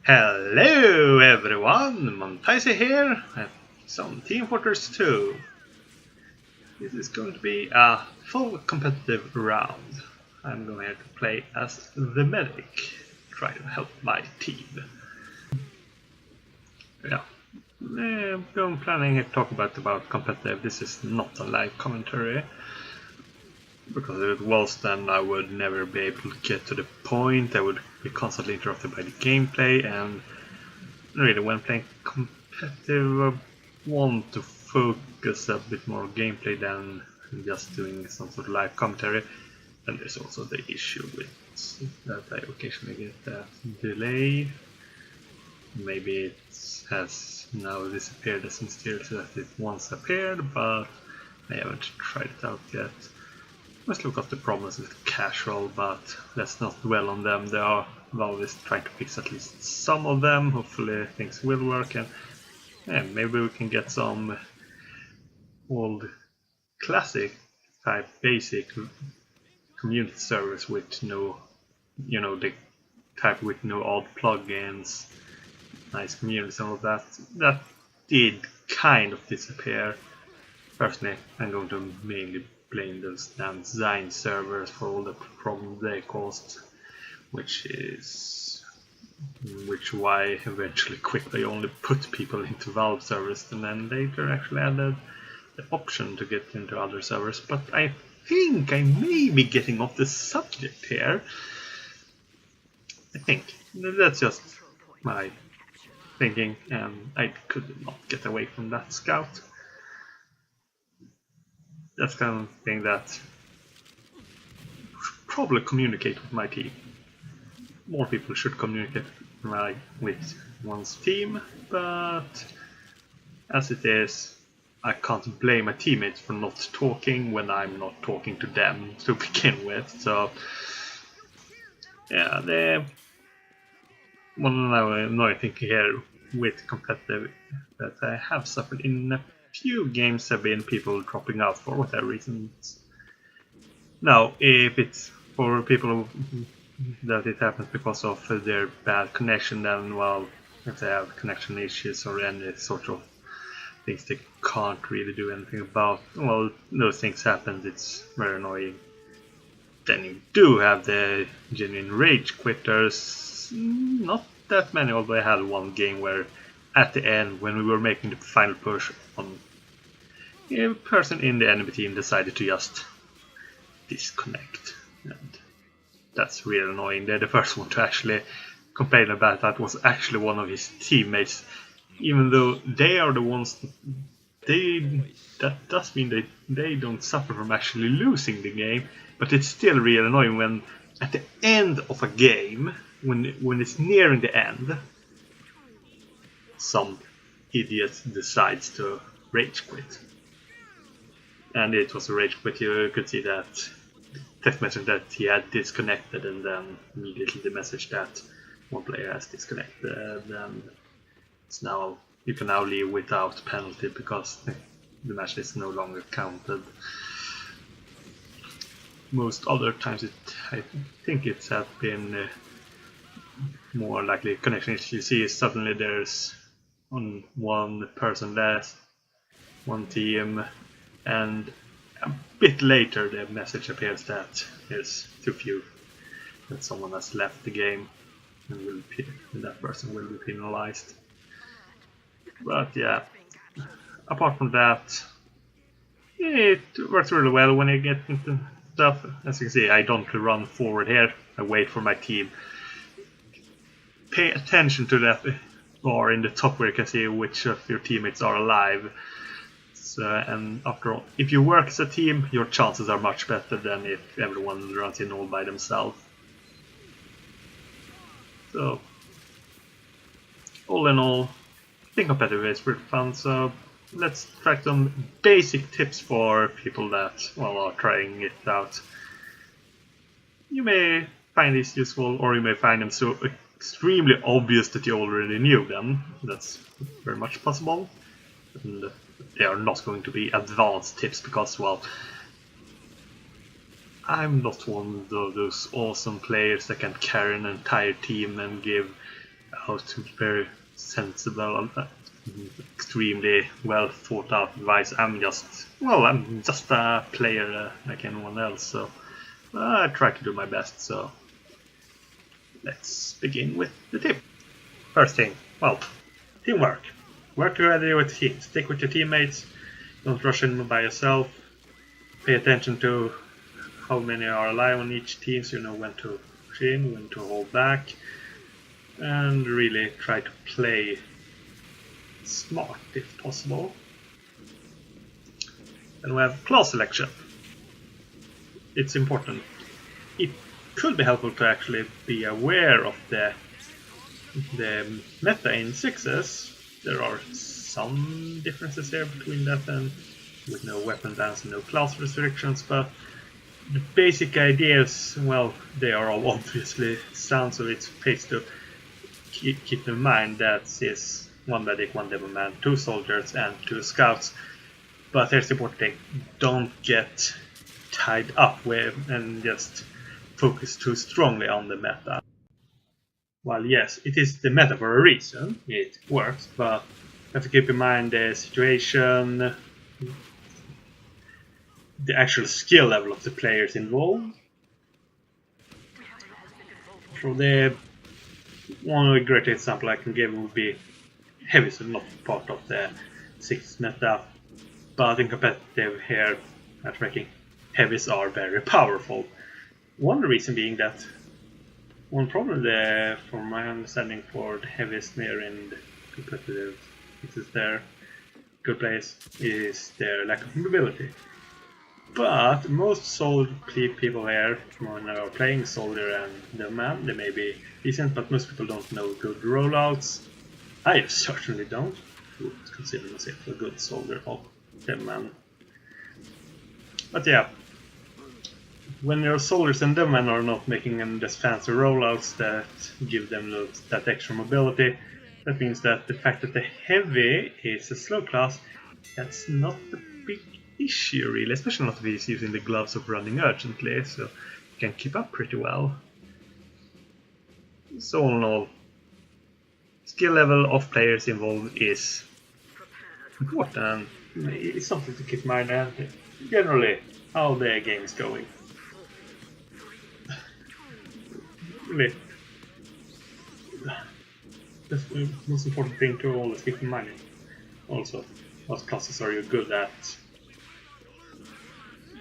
Hello everyone, Montaisi here, and some Team Fortress 2. This is going to be a full competitive round. I'm going to play as the medic, try to help my team. Yeah, I'm planning to talk about competitive. This is not a live commentary, because if it was, then I would never be able to get to the point. I would be constantly interrupted by the gameplay, and really, when playing competitive, I want to focus a bit more on gameplay than just doing some sort of live commentary. And there's also the issue with that I occasionally get that delay. Maybe it has now disappeared as mysteriously as it once appeared, but I haven't tried it out yet. Let's look at the problems with casual, but let's not dwell on them. They are Valve is trying to fix at least some of them. Hopefully things will work, and maybe we can get some old classic type basic community servers with no, the type with no odd plugins, nice communities and all that. That did kind of disappear. Personally, I'm going to mainly blame those damn design servers for all the problems they caused, which why I eventually quit. They only put people into Valve servers, and then later actually added the option to get into other servers. But I think I may be getting off the subject here. I think that's just my thinking, and I could not get away from that scout. That's kind of thing that should probably communicate with my team. More people should communicate with one's team, but as it is, I can't blame my teammates for not talking when I'm not talking to them to begin with. So yeah, the one annoying thing here with competitive that I have suffered in a few games have been people dropping out for whatever reasons. Now, if it's for people that it happens because of their bad connection, then well, if they have connection issues or any sort of things they can't really do anything about, well, those things happen. It's very annoying. Then you do have the genuine rage quitters. Not that many, although I had one game where at the end, when we were making the final push on, a person in the enemy team decided to just disconnect, and that's really annoying. They're the first one to actually complain about that was actually one of his teammates, even though they are the ones that does mean they don't suffer from actually losing the game, but it's still really annoying when at the end of a game, when it's nearing the end, some idiot decides to rage quit. And it was a rage quit. You could see that text message that he had disconnected, and then immediately the message that one player has disconnected, and it's now you can now leave without penalty because the match is no longer counted. Most other times I think it has been more likely connection issues. You see suddenly there's on one person less, one team, and a bit later the message appears that there's too few, that someone has left the game, and that person will be penalized. But yeah, apart from that, it works really well when you get into stuff. As you can see, I don't run forward here, I wait for my team. Pay attention to that bar in the top where you can see which of your teammates are alive. So, and after all, if you work as a team, your chances are much better than if everyone runs in all by themselves. So, all in all, I think competitive is pretty fun. So let's try some basic tips for people that are trying it out. You may find these useful, or you may find them so extremely obvious that you already knew them. That's very much possible. And they are not going to be advanced tips because, well, I'm not one of those awesome players that can carry an entire team and give out very sensible, extremely well thought out advice. I'm just a player like anyone else, so I try to do my best. So let's begin with the tip. First thing, well, teamwork. Work together with the team. Stick with your teammates. Don't rush in by yourself. Pay attention to how many are alive on each team, so you know when to push in, when to hold back, and really try to play smart if possible. Then we have class selection. It's important. It could be helpful to actually be aware of the meta in sixes. There are some differences here between that and with no weapon bans and no class restrictions, but the basic ideas, well, they are all obviously sound, so it's pays to keep in mind that is 1 medic, 1 demoman, 2 soldiers and 2 scouts. But here's the important thing, don't get tied up with and just focus too strongly on the meta. Well, yes, it is the meta for a reason, it works, but you have to keep in mind the situation, the actual skill level of the players involved. So the one great example I can give would be heavies are not part of the 6th meta, but in competitive here, matchmaking, heavies are very powerful. One reason being that one problem there, from my understanding, for the heavies near in the competitive is their good place is their lack of mobility. But most soldier people here, when they are playing soldier and the man, they may be decent, but most people don't know good rollouts. I certainly don't. I would consider myself a good soldier of the man. But yeah, when your soldiers and the men are not making them just fancy rollouts that give them that extra mobility, that means that the fact that the heavy is a slow class, that's not the big issue really, especially not if he's using the gloves of running urgently, so you can keep up pretty well. So all in all, skill level of players involved is important. It's something to keep in mind, and generally how the game is going. Really, that's the most important thing to always keep in mind. Also, what classes are you good at?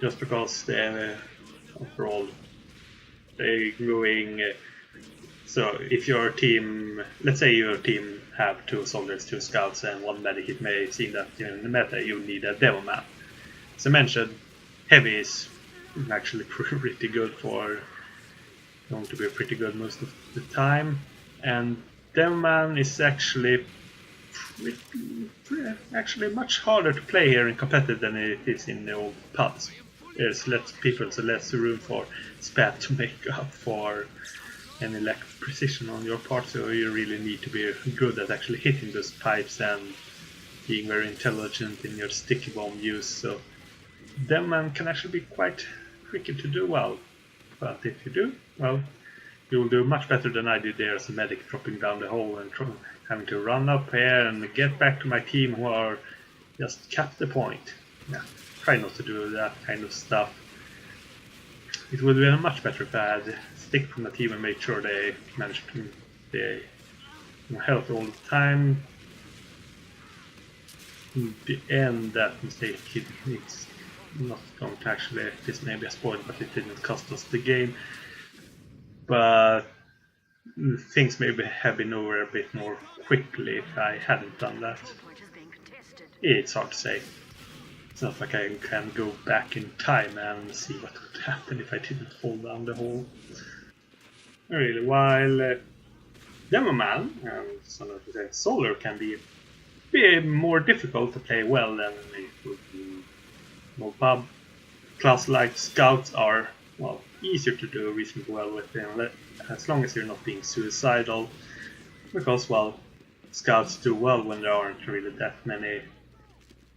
Just because they're overall they're going. So if your team, let's say your team have 2 soldiers, 2 scouts, and 1 medic, it may seem that in the meta you need a demo map. As I mentioned, heavy is actually pretty good for going to be pretty good most of the time, and demo man is actually much harder to play here in competitive than it is in the old pubs. There's less people, so less room for spam to make up for any lack of precision on your part, so you really need to be good at actually hitting those pipes and being very intelligent in your sticky bomb use. So them can actually be quite tricky to do well, but if you do, well, you will do much better than I did there as a medic, dropping down the hole and having to run up here and get back to my team who are just cap the point. Yeah, try not to do that kind of stuff. It would be much better if I had stick from the team and make sure they manage to stay healthy all the time. In the end, that mistake, it's not going to actually, this may be a spoil, but it didn't cost us the game. But things maybe have been over a bit more quickly if I hadn't done that. It's hard to say. It's not like I can go back in time and see what would happen if I didn't fall down the hole. Really, while Demo Man and some of the Solar can be more difficult to play well than it would be more pub. Class like Scouts are, well, easier to do reasonably well with them, as long as you're not being suicidal, because, well, Scouts do well when there aren't really that many.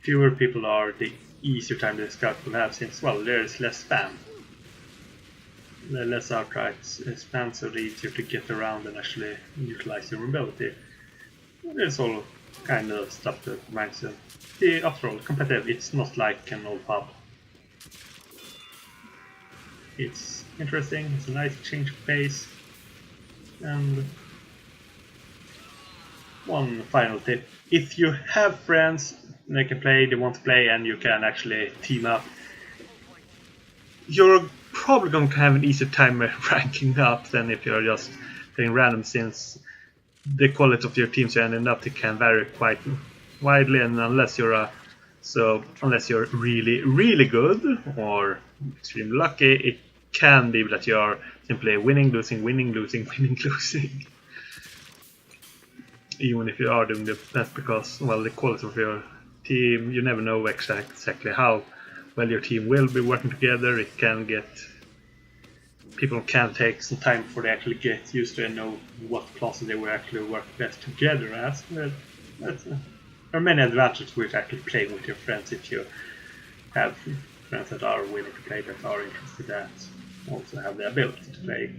Fewer people are, the easier time the Scout will have, since, well, there's less spam. the less outright spam, so the easier to get around and actually utilize your mobility. There's all kind of stuff that reminds you. After all, competitive, it's not like an old pub. It's interesting, it's a nice change of pace. And one final tip, if you have friends, they can play, they want to play, and you can actually team up, you're probably going to have an easier time ranking up than if you're just playing random, since the quality of your teams you're ending up, it can vary quite widely, and unless you're really good or extremely lucky, it can be that you're simply winning, losing, winning, losing, winning, losing. Even if you are doing the best, because, well, the quality of your team, you never know exactly how well your team will be working together. It can get... people can take some time before they actually get used to and know what classes they will actually work best together as. But there are many advantages with actually playing with your friends if you have friends that are willing to play, that are interested, that also have the ability to play.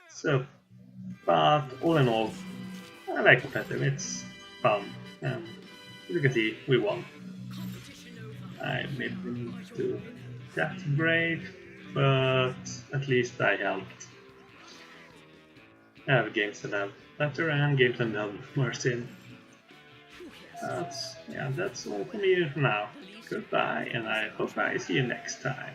So, but all in all, I like competitive, it's fun, and as you can see, we won. I maybe didn't do that great, but at least I helped. I have games that have better and games that have worse in. That's all for me for now. Goodbye, and I hope I see you next time.